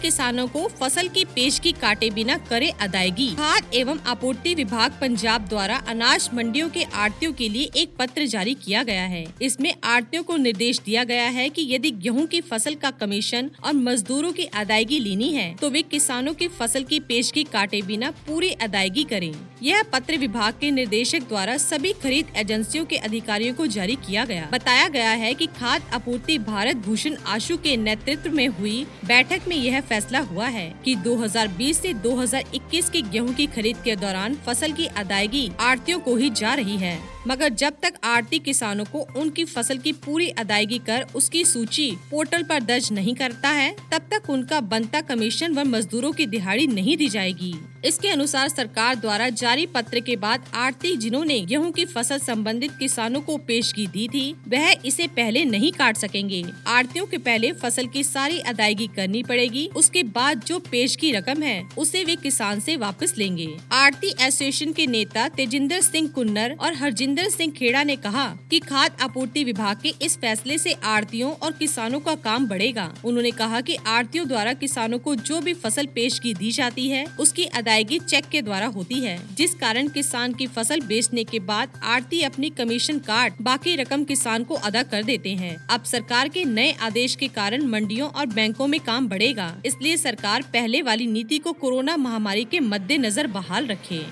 किसानों को फसल की पेशगी काटे बिना करे अदायगी। खाद्य एवं आपूर्ति विभाग पंजाब द्वारा अनाज मंडियों के आढ़तियों के लिए एक पत्र जारी किया गया है। इसमें आढ़तियों को निर्देश दिया गया है कि यदि गेहूं की फसल का कमीशन और मजदूरों की अदायगी लेनी है तो वे किसानों की फसल की पेशगी काटे बिना पूरी अदायगी करें। यह पत्र विभाग के निर्देशक द्वारा सभी खरीद एजेंसियों के अधिकारियों को जारी किया गया। बताया गया है कि खाद्य आपूर्ति भारत भूषण आशु के नेतृत्व में हुई बैठक में यह फैसला हुआ है कि 2020 से 2021 की गेहूं की खरीद के दौरान फसल की अदायगी आढ़तियों को ही जा रही है, मगर जब तक आढ़ती किसानों को उनकी फसल की पूरी अदायगी कर उसकी सूची पोर्टल पर दर्ज नहीं करता है, तब तक उनका बनता कमीशन व मजदूरों की दिहाड़ी नहीं दी जाएगी। इसके अनुसार सरकार द्वारा जारी पत्र के बाद आढ़ती जिन्होंने गेहूं की फसल संबंधित किसानों को पेशगी दी थी वह इसे पहले नहीं काट सकेंगे। आढ़तियों के पहले फसल की सारी अदायगी करनी पड़ेगी, उसके बाद जो पेशगी रकम है उसे वे किसान से वापस लेंगे। आढ़ती एसोसिएशन के नेता तेजिंदर सिंह कुन्नर और हरजिंदर सिंह खेड़ा ने कहा कि खाद्य आपूर्ति विभाग के इस फैसले से आढ़तियों और किसानों का काम बढ़ेगा। उन्होंने कहा कि आढ़तियों द्वारा किसानों को जो भी फसल पेशगी दी जाती है उसकी अदायगी चेक के द्वारा होती है, जिस कारण किसान की फसल बेचने के बाद आढ़ती अपनी कमीशन काट बाकी रकम किसान को अदा कर देते हैं। अब सरकार के नए आदेश के कारण मंडियों और बैंकों में काम बढ़ेगा, इसलिए सरकार पहले वाली नीति को कोरोना महामारी के मद्देनजर बहाल रखे।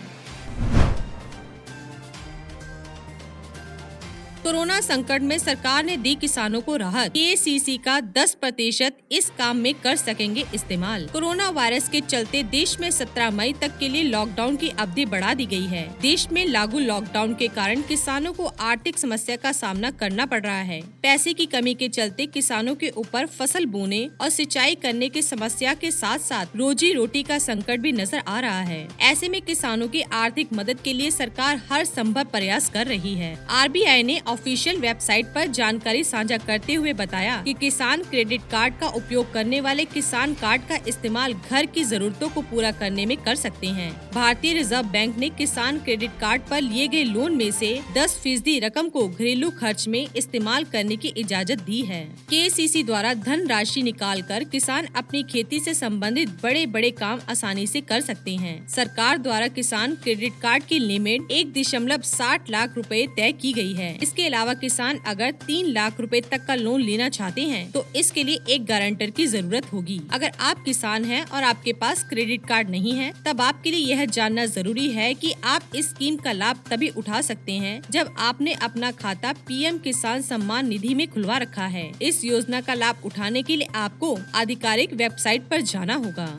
कोरोना संकट में सरकार ने दी किसानों को राहत। केसीसी का 10% इस काम में कर सकेंगे इस्तेमाल। कोरोना वायरस के चलते देश में 17 मई तक के लिए लॉकडाउन की अवधि बढ़ा दी गई है। देश में लागू लॉकडाउन के कारण किसानों को आर्थिक समस्या का सामना करना पड़ रहा है। पैसे की कमी के चलते किसानों के ऊपर फसल बोने और सिंचाई करने की समस्या के साथ साथ रोजी रोटी का संकट भी नजर आ रहा है। ऐसे में किसानों की आर्थिक मदद के लिए सरकार हर संभव प्रयास कर रही है। आरबीआई ने ऑफिशियल वेबसाइट पर जानकारी साझा करते हुए बताया कि किसान क्रेडिट कार्ड का उपयोग करने वाले किसान कार्ड का इस्तेमाल घर की जरूरतों को पूरा करने में कर सकते हैं। भारतीय रिजर्व बैंक ने किसान क्रेडिट कार्ड पर लिए गए लोन में से 10% रकम को घरेलू खर्च में इस्तेमाल करने की इजाजत दी है। केसीसी द्वारा धन राशि निकाल कर किसान अपनी खेती से संबंधित बड़े बड़े काम आसानी से कर सकते हैं। सरकार द्वारा किसान क्रेडिट कार्ड की लिमिट 1.60 लाख रुपए तय की गई है। इसके अलावा किसान अगर 3 लाख रुपए तक का लोन लेना चाहते हैं तो इसके लिए एक गारंटर की जरूरत होगी। अगर आप किसान हैं और आपके पास क्रेडिट कार्ड नहीं है, तब आपके लिए यह जानना जरूरी है कि आप इस स्कीम का लाभ तभी उठा सकते हैं जब आपने अपना खाता पीएम किसान सम्मान निधि में खुलवा रखा है। इस योजना का लाभ उठाने के लिए आपको आधिकारिक वेबसाइट पर जाना होगा।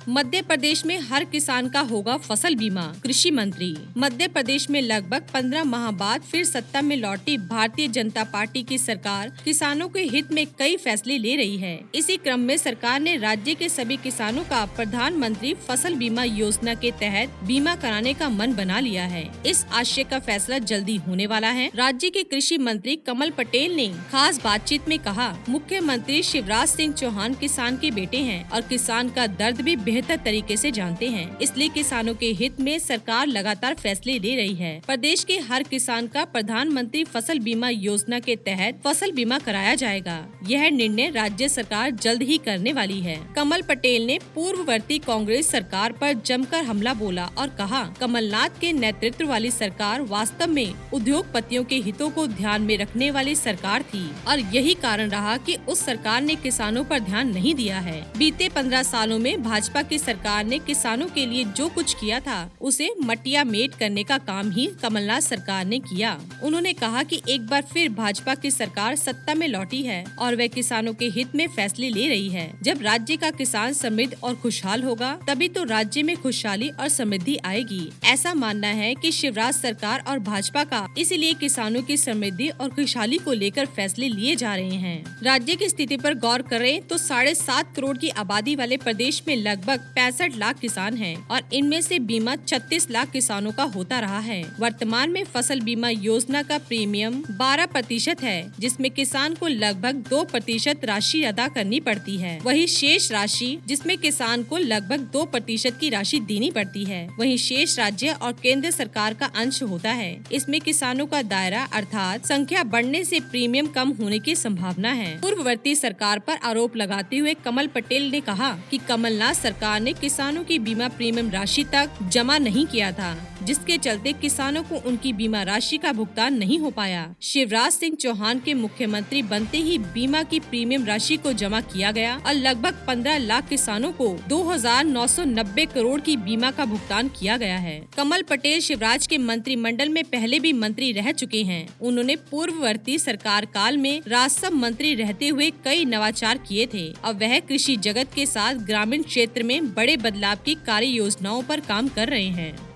मध्य प्रदेश में हर किसान का होगा फसल बीमा। कृषि मंत्री। मध्य प्रदेश में लगभग 15 माह बाद फिर सत्ता में लौटी भारतीय जनता पार्टी की सरकार किसानों के हित में कई फैसले ले रही है। इसी क्रम में सरकार ने राज्य के सभी किसानों का प्रधानमंत्री फसल बीमा योजना के तहत बीमा कराने का मन बना लिया है। इस आशय का फैसला जल्दी होने वाला है। राज्य के कृषि मंत्री कमल पटेल ने खास बातचीत में कहा, मुख्यमंत्री शिवराज सिंह चौहान किसान के बेटे हैं और किसान का दर्द भी बेहतर तरीके से जानते हैं, इसलिए किसानों के हित में सरकार लगातार फैसले ले रही है। प्रदेश के हर किसान का प्रधानमंत्री फसल बीमा योजना के तहत फसल बीमा कराया जाएगा। यह निर्णय राज्य सरकार जल्द ही करने वाली है। कमल पटेल ने पूर्ववर्ती कांग्रेस सरकार पर जमकर हमला बोला और कहा, कमलनाथ के नेतृत्व वाली सरकार वास्तव में उद्योगपतियों के हितों को ध्यान में रखने वाली सरकार थी और यही कारण रहा कि उस सरकार ने किसानों पर ध्यान नहीं दिया है। बीते 15 सालों में भाजपा की सरकार ने किसानों के लिए जो कुछ किया था उसे मटिया मेट करने का काम ही कमलनाथ सरकार ने किया। उन्होंने कहा कि एक बार फिर भाजपा की सरकार सत्ता में लौटी है और वह किसानों के हित में फैसले ले रही है। जब राज्य का किसान समृद्ध और खुशहाल होगा तभी तो राज्य में खुशहाली और समृद्धि आएगी। ऐसा मानना है कि शिवराज सरकार और भाजपा का, इसीलिए किसानों की समृद्धि और खुशहाली को लेकर फैसले लिए जा रहे हैं। राज्य की स्थिति पर गौर करें तो 7.5 करोड़ की आबादी वाले प्रदेश में लगभग लगभग 65 लाख किसान हैं और इनमें से बीमा 36 लाख किसानों का होता रहा है। वर्तमान में फसल बीमा योजना का प्रीमियम 12% है, जिसमें किसान को लगभग 2% राशि अदा करनी पड़ती है। वही शेष राशि जिसमें किसान को लगभग 2% की राशि देनी पड़ती है। वही शेष राज्य और केंद्र सरकार का अंश होता है। इसमें किसानों का दायरा अर्थात संख्या बढ़ने से प्रीमियम कम होने की संभावना है। पूर्ववर्ती सरकार पर आरोप लगाते हुए कमल पटेल ने कहा कि कमलनाथ सरकार ने किसानों की बीमा प्रीमियम राशि तक जमा नहीं किया था, जिसके चलते किसानों को उनकी बीमा राशि का भुगतान नहीं हो पाया। शिवराज सिंह चौहान के मुख्यमंत्री बनते ही बीमा की प्रीमियम राशि को जमा किया गया और लगभग 15 लाख किसानों को 2,990 करोड़ की बीमा का भुगतान किया गया है। कमल पटेल शिवराज के मंत्रिमंडल में पहले भी मंत्री रह चुके हैं। उन्होंने पूर्ववर्ती सरकार काल में राजस्व मंत्री रहते हुए कई नवाचार किए थे और वह कृषि जगत के साथ ग्रामीण क्षेत्र में बड़े बदलाव की कार्य योजनाओं पर काम कर रहे हैं।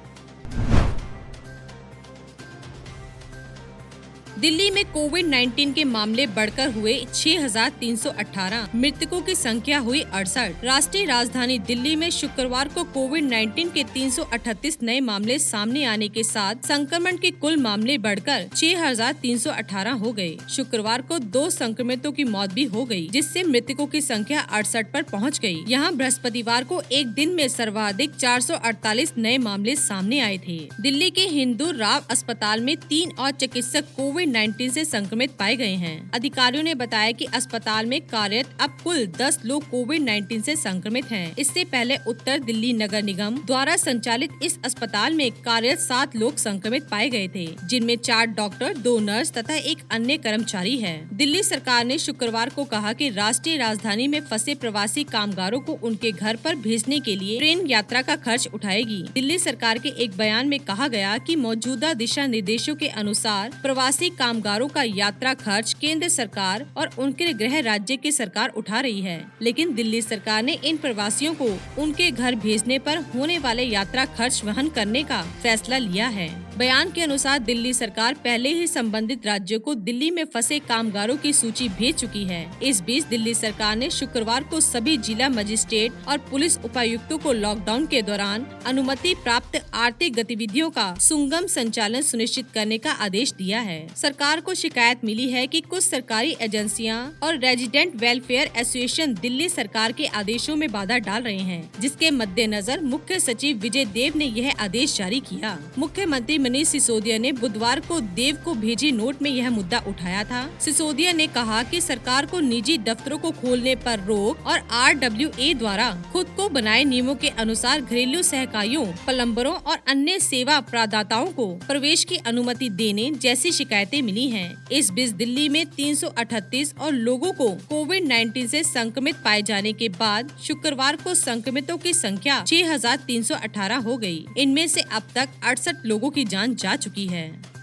दिल्ली में कोविड-19 के मामले बढ़कर हुए 6,318, मृतकों की संख्या हुई 68। राष्ट्रीय राजधानी दिल्ली में शुक्रवार को कोविड-19 के 338 नए मामले सामने आने के साथ संक्रमण के कुल मामले बढ़कर 6,318 हो गए। शुक्रवार को 2 संक्रमितों की मौत भी हो गई, जिससे मृतकों की संख्या 68 पर पहुंच गई। यहां बृहस्पतिवार को एक दिन में सर्वाधिक 448 नए मामले सामने आए थे। दिल्ली के हिंदू राव अस्पताल में 3 और चिकित्सक कोविड-19 से संक्रमित पाए गए हैं। अधिकारियों ने बताया कि अस्पताल में कार्यरत अब कुल 10 लोग कोविड-19 से संक्रमित हैं। इससे पहले उत्तर दिल्ली नगर निगम द्वारा संचालित इस अस्पताल में कार्यरत 7 लोग संक्रमित पाए गए थे, जिनमें 4 डॉक्टर, 2 नर्स तथा एक अन्य कर्मचारी है। दिल्ली सरकार ने शुक्रवार को कहा कि राष्ट्रीय राजधानी में फंसे प्रवासी कामगारों को उनके घर पर भेजने के लिए ट्रेन यात्रा का खर्च उठाएगी। दिल्ली सरकार के एक बयान में कहा गया कि मौजूदा दिशा निर्देशों के अनुसार प्रवासी कामगारों का यात्रा खर्च केंद्र सरकार और उनके गृह राज्य की सरकार उठा रही है, लेकिन दिल्ली सरकार ने इन प्रवासियों को उनके घर भेजने पर होने वाले यात्रा खर्च वहन करने का फैसला लिया है। बयान के अनुसार दिल्ली सरकार पहले ही संबंधित राज्यों को दिल्ली में फंसे कामगारों की सूची भेज चुकी है। इस बीच दिल्ली सरकार ने शुक्रवार को सभी जिला मजिस्ट्रेट और पुलिस उपायुक्तों को लॉकडाउन के दौरान अनुमति प्राप्त आर्थिक गतिविधियों का सुगम संचालन सुनिश्चित करने का आदेश दिया है। सरकार को शिकायत मिली है कि कुछ सरकारी एजेंसियां और रेजिडेंट वेलफेयर एसोसिएशन दिल्ली सरकार के आदेशों में बाधा डाल रहे हैं, जिसके मद्देनजर मुख्य सचिव विजय देव ने यह आदेश जारी किया। मुख्यमंत्री मनीष सिसोदिया ने बुधवार को देव को भेजे नोट में यह मुद्दा उठाया था। सिसोदिया ने कहा कि सरकार को निजी दफ्तरों को खोलने पर रोक और RWA द्वारा खुद को बनाए नियमों के अनुसार घरेलू सहकारियों, प्लम्बरों और अन्य सेवा प्रदाताओं को प्रवेश की अनुमति देने जैसी शिकायतें मिली हैं। इस बीच दिल्ली में 338 और लोगों को कोविड-19 से संक्रमित पाए जाने के बाद शुक्रवार को संक्रमितों की संख्या 6,318 हो गई। इनमें से अब तक 68 लोगों की जान जा चुकी है।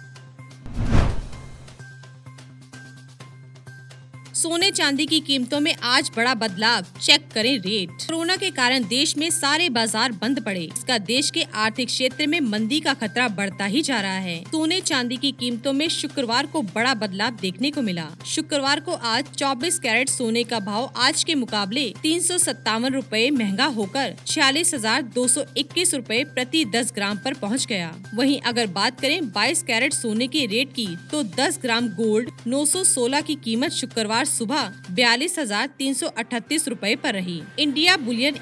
सोने चांदी की कीमतों में आज बड़ा बदलाव, चेक करें रेट। कोरोना के कारण देश में सारे बाजार बंद पड़े। इसका देश के आर्थिक क्षेत्र में मंदी का खतरा बढ़ता ही जा रहा है। सोने चांदी की कीमतों में शुक्रवार को बड़ा बदलाव देखने को मिला। शुक्रवार को आज 24 कैरेट सोने का भाव आज के मुकाबले 357 रुपए महंगा होकर 46,221 रुपए प्रति 10 ग्राम पर पहुंच गया। वहीं अगर बात करें 22 कैरेट सोने के रेट की, तो 10 ग्राम गोल्ड 916 की कीमत शुक्रवार सुबह 42,338 रुपए पर रही। India Boolean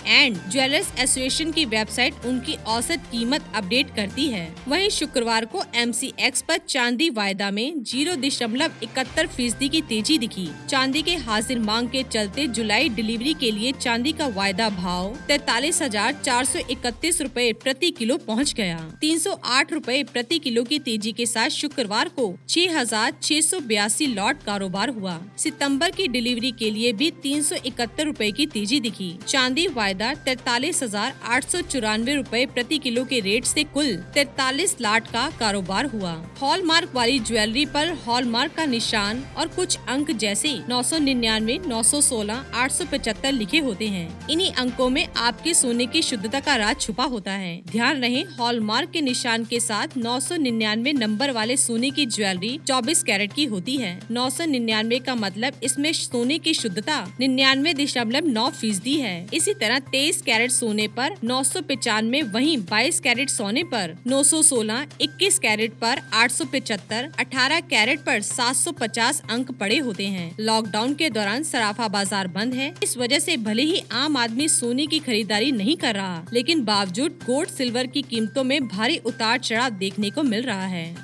and jewellers association की वेबसाइट उनकी औसत कीमत अपडेट करती है। वहीं शुक्रवार को MCX पर चांदी वायदा में 0.71% की तेजी दिखी। चांदी के हाजिर मांग के चलते जुलाई डिलीवरी के लिए चांदी का वायदा भाव 43,431 रुपए प्रति किलो पहुंच गया। 308 रुपए प्रति किलो की तेजी के साथ शुक्रवार को 6,682 लॉट कारोबार हुआ। सितंबर की डिलीवरी के लिए भी 371 रुपए की तेजी दिखी। चांदी वायदा 43,894 रुपए प्रति किलो के रेट से कुल 43 लाट का कारोबार हुआ। हॉलमार्क वाली ज्वेलरी पर हॉलमार्क का निशान और कुछ अंक जैसे 999, 916, 875 लिखे होते हैं। इन्हीं अंकों में आपके सोने की शुद्धता का राज छुपा होता है। ध्यान रहे, हॉलमार्क के निशान के साथ 999 नंबर वाले सोने की ज्वेलरी 24 कैरेट की होती है। 999 का मतलब इसमें सोने की शुद्धता 99.9% है। इसी तरह 23 कैरेट सोने पर 995, वहीं 22 कैरेट सोने पर 916, 21 कैरेट पर 875, 18 कैरेट पर 750 अंक पड़े होते हैं। लॉकडाउन के दौरान सराफा बाजार बंद है। इस वजह से भले ही आम आदमी सोने की खरीदारी नहीं कर रहा, लेकिन बावजूद गोल्ड सिल्वर की कीमतों में भारी उतार चढ़ाव देखने को मिल रहा है।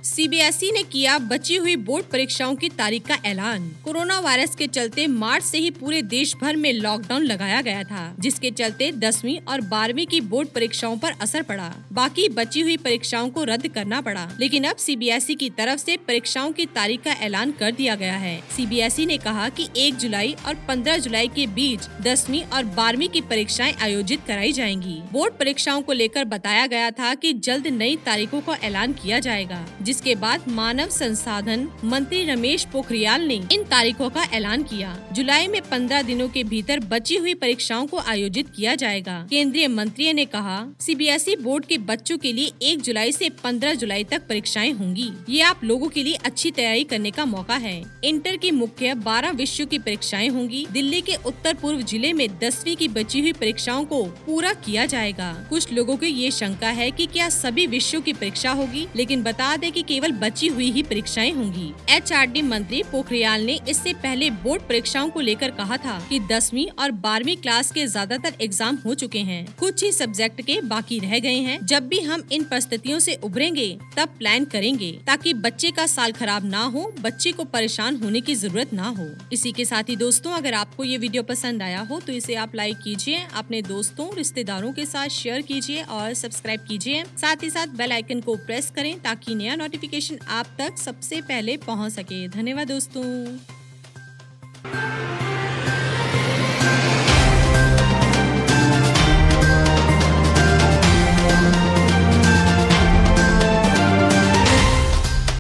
सीबीएसई ने किया बची हुई बोर्ड परीक्षाओं की तारीख का ऐलान। कोरोना वायरस के चलते मार्च से ही पूरे देश भर में लॉकडाउन लगाया गया था, जिसके चलते 10वीं और 12वीं की बोर्ड परीक्षाओं पर असर पड़ा। बाकी बची हुई परीक्षाओं को रद्द करना पड़ा, लेकिन अब सीबीएसई की तरफ से परीक्षाओं की तारीख का ऐलान कर दिया गया है। सीबीएसई ने कहा कि 1 जुलाई और 15 जुलाई के बीच 10वीं और 12वीं की परीक्षाएं आयोजित कराई जाएंगी। बोर्ड परीक्षाओं को लेकर बताया गया था कि जल्द नई तारीखों का ऐलान किया जाएगा, जिसके बाद मानव संसाधन मंत्री रमेश पोखरियाल ने इन तारीखों का ऐलान किया। जुलाई में 15 दिनों के भीतर बची हुई परीक्षाओं को आयोजित किया जाएगा। केंद्रीय मंत्री ने कहा, सीबीएसई बोर्ड के बच्चों के लिए 1 जुलाई से 15 जुलाई तक परीक्षाएं होंगी। ये आप लोगों के लिए अच्छी तैयारी करने का मौका है। इंटर की मुख्य 12 विषयों की परीक्षाएं होंगी। दिल्ली के उत्तर पूर्व जिले में 10वीं की बची हुई परीक्षाओं को पूरा किया जाएगा। कुछ लोगों की ये शंका है कि क्या सभी विषयों की परीक्षा होगी, लेकिन बता दें कि केवल बची हुई ही परीक्षाएं होंगी। एचआरडी मंत्री पोखरियाल ने इससे पहले बोर्ड परीक्षाओं को लेकर कहा था कि 10वीं और 12वीं क्लास के ज्यादातर एग्जाम हो चुके हैं, कुछ ही सब्जेक्ट के बाकी रह गए हैं। जब भी हम इन परिस्थितियों से उभरेंगे तब प्लान करेंगे, ताकि बच्चे का साल खराब ना हो, बच्चे को परेशान होने की जरूरत ना हो। इसी के साथ ही दोस्तों, अगर आपको ये वीडियो पसंद आया हो तो इसे आप लाइक कीजिए, अपने दोस्तों रिश्तेदारों के साथ शेयर कीजिए और सब्सक्राइब कीजिए। साथ ही साथ बेल आइकन को प्रेस करें ताकि नया नोटिफिकेशन आप तक सबसे पहले पहुंच सके। धन्यवाद दोस्तों।